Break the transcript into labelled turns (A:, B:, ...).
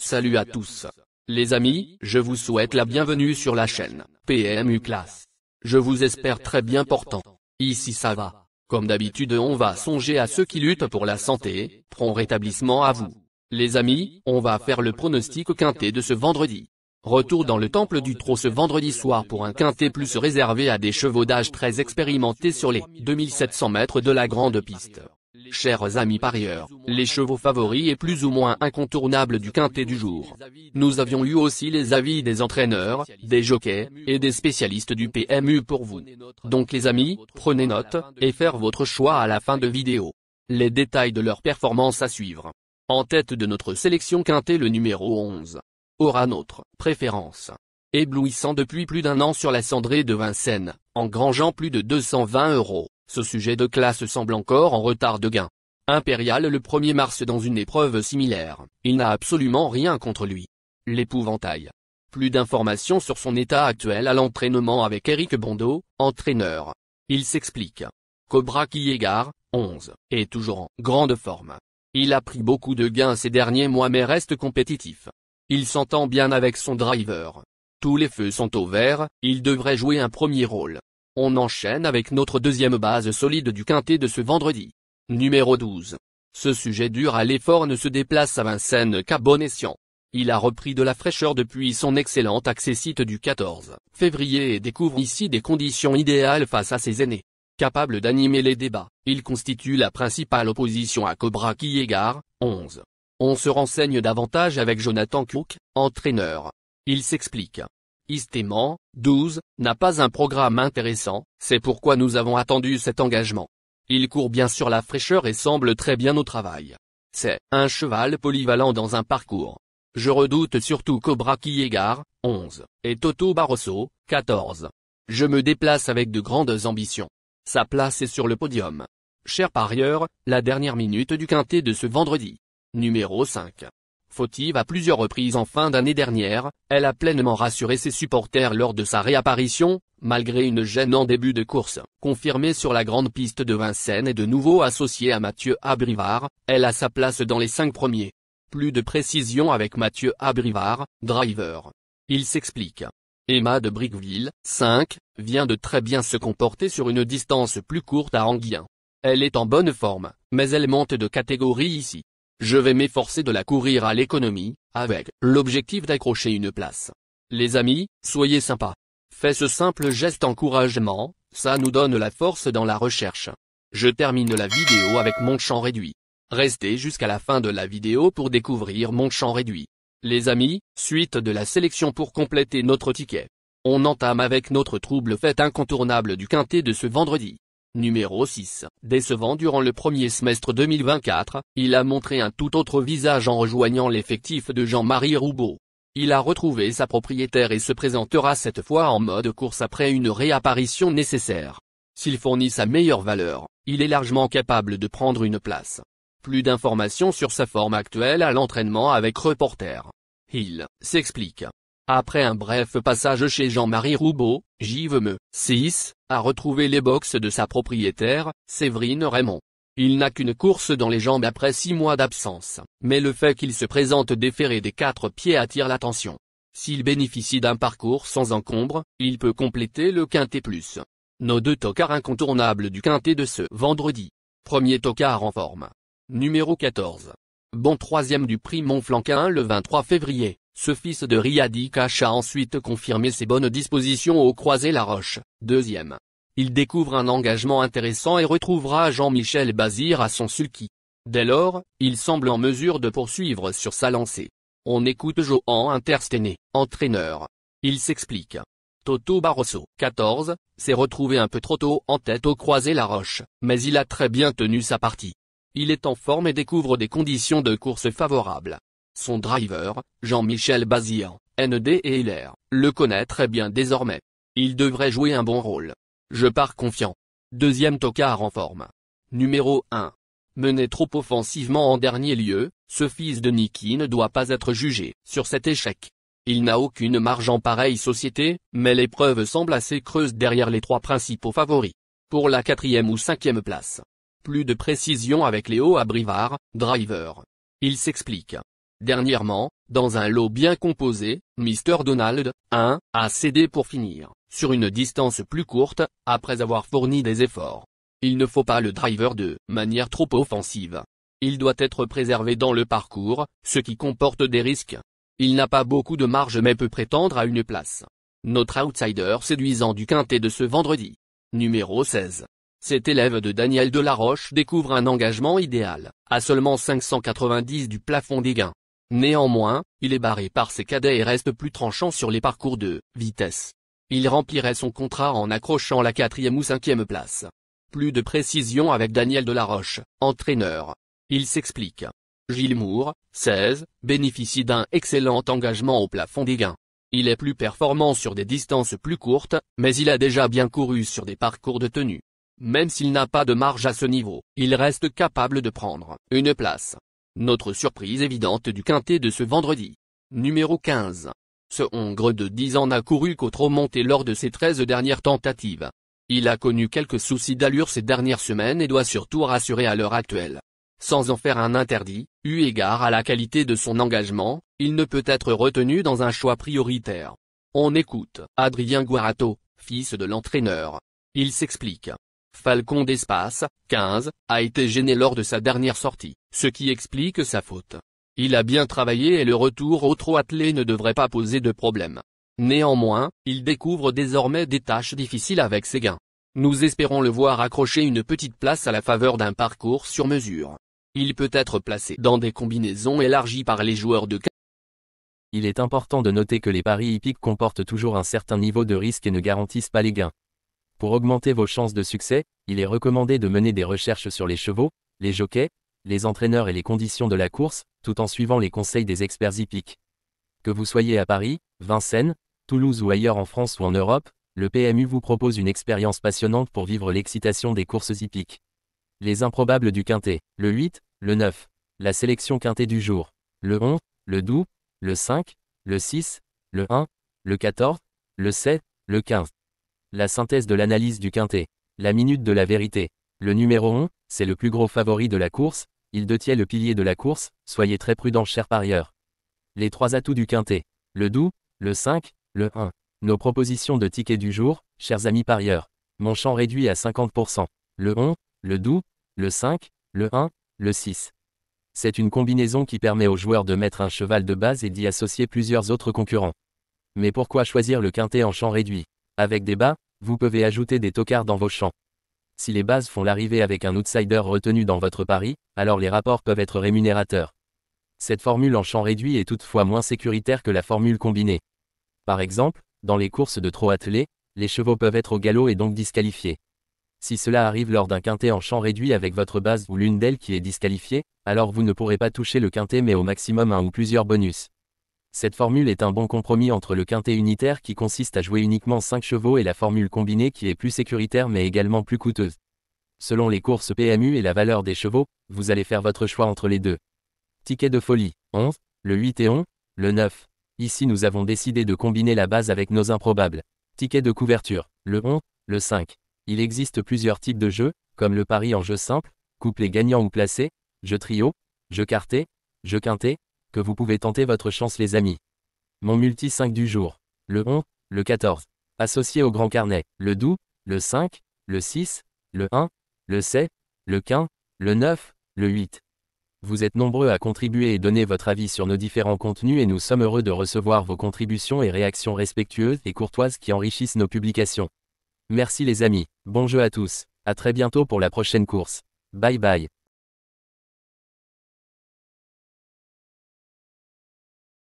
A: Salut à tous. Les amis, je vous souhaite la bienvenue sur la chaîne PMU Classe. Je vous espère très bien portant. Ici ça va. Comme d'habitude on va songer à ceux qui luttent pour la santé, prompt rétablissement à vous. Les amis, on va faire le pronostic quintet de ce vendredi. Retour dans le temple du trot ce vendredi soir pour un quintet plus réservé à des chevaux d'âge très expérimentés sur les 2700 mètres de la grande piste. Chers amis parieurs, les chevaux favoris et plus ou moins incontournables du quintet du jour. Nous avions eu aussi les avis des entraîneurs, des jockeys, et des spécialistes du PMU pour vous. Donc les amis, prenez note, et faire votre choix à la fin de vidéo. Les détails de leur performance à suivre. En tête de notre sélection quintet le numéro 11. Aura notre préférence. Éblouissant depuis plus d'un an sur la cendrée de Vincennes, engrangeant plus de 220 €. Ce sujet de classe semble encore en retard de gain. Impérial le 1er mars dans une épreuve similaire, il n'a absolument rien contre lui. L'épouvantail. Plus d'informations sur son état actuel à l'entraînement avec Éric Bondeau, entraîneur. Il s'explique. Cobra Kiegar, 11, est toujours en grande forme. Il a pris beaucoup de gains ces derniers mois mais reste compétitif. Il s'entend bien avec son driver. Tous les feux sont au vert, il devrait jouer un premier rôle. On enchaîne avec notre deuxième base solide du quintet de ce vendredi. Numéro 12. Ce sujet dur à l'effort ne se déplace à Vincennes qu'à bon escient. Il a repris de la fraîcheur depuis son excellent accessite du 14 février et découvre ici des conditions idéales face à ses aînés. Capable d'animer les débats, il constitue la principale opposition à Cobra Kiegar, 11. On se renseigne davantage avec Jonathan Cook, entraîneur. Il s'explique. Istément, 12, n'a pas un programme intéressant, c'est pourquoi nous avons attendu cet engagement. Il court bien sur la fraîcheur et semble très bien au travail. C'est un cheval polyvalent dans un parcours. Je redoute surtout Cobra Kiegar, 11, et Toto Barroso, 14. Je me déplace avec de grandes ambitions. Sa place est sur le podium. Cher parieur, la dernière minute du quintet de ce vendredi. Numéro 5. Fautive à plusieurs reprises en fin d'année dernière, elle a pleinement rassuré ses supporters lors de sa réapparition, malgré une gêne en début de course. Confirmée sur la grande piste de Vincennes et de nouveau associée à Mathieu Abrivard, elle a sa place dans les 5 premiers. Plus de précision avec Mathieu Abrivard, driver. Il s'explique. Emma de Briqueville, 5, vient de très bien se comporter sur une distance plus courte à Anguien. Elle est en bonne forme, mais elle monte de catégorie ici. Je vais m'efforcer de la courir à l'économie, avec l'objectif d'accrocher une place. Les amis, soyez sympas. Fais ce simple geste encouragement, ça nous donne la force dans la recherche. Je termine la vidéo avec mon champ réduit. Restez jusqu'à la fin de la vidéo pour découvrir mon champ réduit. Les amis, suite de la sélection pour compléter notre ticket. On entame avec notre trouble fête incontournable du quintet de ce vendredi. Numéro 6. Décevant durant le premier semestre 2024, il a montré un tout autre visage en rejoignant l'effectif de Jean-Marie Roubaud. Il a retrouvé sa propriétaire et se présentera cette fois en mode course après une réapparition nécessaire. S'il fournit sa meilleure valeur, il est largement capable de prendre une place. Plus d'informations sur sa forme actuelle à l'entraînement avec Reporter. Il s'explique. Après un bref passage chez Jean-Marie Roubaud, JVME 6, a retrouvé les box de sa propriétaire, Séverine Raymond. Il n'a qu'une course dans les jambes après 6 mois d'absence, mais le fait qu'il se présente déféré des 4 pieds attire l'attention. S'il bénéficie d'un parcours sans encombre, il peut compléter le quintet plus. Nos 2 tocards incontournables du quintet de ce vendredi. Premier tocard en forme. Numéro 14. Bon 3e du prix Montflanquin le 23 février. Ce fils de Riyadi Cash a ensuite confirmé ses bonnes dispositions au Croisé-la-Roche, 2e. Il découvre un engagement intéressant et retrouvera Jean-Michel Bazir à son sulky. Dès lors, il semble en mesure de poursuivre sur sa lancée. On écoute Johan Interstené, entraîneur. Il s'explique. Toto Barroso, 14, s'est retrouvé un peu trop tôt en tête au Croisé-la-Roche, mais il a très bien tenu sa partie. Il est en forme et découvre des conditions de course favorables. Son driver, Jean-Michel Bazir, ND et LR, le connaît très bien désormais. Il devrait jouer un bon rôle. Je pars confiant. 2e tocard en forme. Numéro 1. Mené trop offensivement en dernier lieu, ce fils de Niki ne doit pas être jugé sur cet échec. Il n'a aucune marge en pareille société, mais l'épreuve semble assez creuse derrière les 3 principaux favoris. Pour la 4e ou 5e place. Plus de précision avec Léo Abrivard, driver. Il s'explique. Dernièrement, dans un lot bien composé, Mr Donald, 1, a cédé pour finir, sur une distance plus courte, après avoir fourni des efforts. Il ne faut pas le driver de manière trop offensive. Il doit être préservé dans le parcours, ce qui comporte des risques. Il n'a pas beaucoup de marge mais peut prétendre à une place. Notre outsider séduisant du quintet de ce vendredi. Numéro 16. Cet élève de Daniel Delaroche découvre un engagement idéal, à seulement 590 du plafond des gains. Néanmoins, il est barré par ses cadets et reste plus tranchant sur les parcours de vitesse. Il remplirait son contrat en accrochant la 4e ou 5e place. Plus de précision avec Daniel Delaroche, entraîneur. Il s'explique. Gilles Moore, 16, bénéficie d'un excellent engagement au plafond des gains. Il est plus performant sur des distances plus courtes, mais il a déjà bien couru sur des parcours de tenue. Même s'il n'a pas de marge à ce niveau, il reste capable de prendre une place. Notre surprise évidente du quintet de ce vendredi. Numéro 15. Ce Hongre de 10 ans n'a couru qu'au monté lors de ses 13 dernières tentatives. Il a connu quelques soucis d'allure ces dernières semaines et doit surtout rassurer à l'heure actuelle. Sans en faire un interdit, eu égard à la qualité de son engagement, il ne peut être retenu dans un choix prioritaire. On écoute Adrien Guarato, fils de l'entraîneur. Il s'explique. Falcon d'Espace, 15, a été gêné lors de sa dernière sortie, ce qui explique sa faute. Il a bien travaillé et le retour au trot attelé ne devrait pas poser de problème. Néanmoins, il découvre désormais des tâches difficiles avec ses gains. Nous espérons le voir accrocher une petite place à la faveur d'un parcours sur mesure. Il peut être placé dans des combinaisons élargies par les joueurs de.
B: Il est important de noter que les paris hippiques comportent toujours un certain niveau de risque et ne garantissent pas les gains. Pour augmenter vos chances de succès, il est recommandé de mener des recherches sur les chevaux, les jockeys, les entraîneurs et les conditions de la course, tout en suivant les conseils des experts hippiques. Que vous soyez à Paris, Vincennes, Toulouse ou ailleurs en France ou en Europe, le PMU vous propose une expérience passionnante pour vivre l'excitation des courses hippiques. Les improbables du quintet, le 8, le 9, la sélection quintet du jour, le 11, le 12, le 5, le 6, le 1, le 14, le 7, le 15. La synthèse de l'analyse du quintet, la minute de la vérité. Le numéro 11, c'est le plus gros favori de la course, il détient le pilier de la course, soyez très prudents chers parieurs. Les 3 atouts du quintet, le 12, le 5, le 1. Nos propositions de tickets du jour, chers amis parieurs. Mon champ réduit à 50%, le 11, le 12, le 5, le 1, le 6. C'est une combinaison qui permet aux joueurs de mettre un cheval de base et d'y associer plusieurs autres concurrents. Mais pourquoi choisir le quintet en champ réduit? Avec des bas, vous pouvez ajouter des tocards dans vos champs. Si les bases font l'arrivée avec un outsider retenu dans votre pari, alors les rapports peuvent être rémunérateurs. Cette formule en champ réduit est toutefois moins sécuritaire que la formule combinée. Par exemple, dans les courses de trot attelé, les chevaux peuvent être au galop et donc disqualifiés. Si cela arrive lors d'un quintet en champ réduit avec votre base ou l'une d'elles qui est disqualifiée, alors vous ne pourrez pas toucher le quintet mais au maximum un ou plusieurs bonus. Cette formule est un bon compromis entre le quintet unitaire qui consiste à jouer uniquement 5 chevaux et la formule combinée qui est plus sécuritaire mais également plus coûteuse. Selon les courses PMU et la valeur des chevaux, vous allez faire votre choix entre les deux. Ticket de folie, 11, le 8 et 11, le 9. Ici nous avons décidé de combiner la base avec nos improbables. Ticket de couverture, le 11, le 5. Il existe plusieurs types de jeux, comme le pari en jeu simple, couplet gagnant ou placé, jeu trio, jeu quarté, jeu quintet, que vous pouvez tenter votre chance les amis. Mon multi 5 du jour, le 11, le 14. Associé au grand carnet, le 12, le 5, le 6, le 1, le 7, le 15, le 9, le 8. Vous êtes nombreux à contribuer et donner votre avis sur nos différents contenus et nous sommes heureux de recevoir vos contributions et réactions respectueuses et courtoises qui enrichissent nos publications. Merci les amis, bon jeu à tous, à très bientôt pour la prochaine course. Bye bye.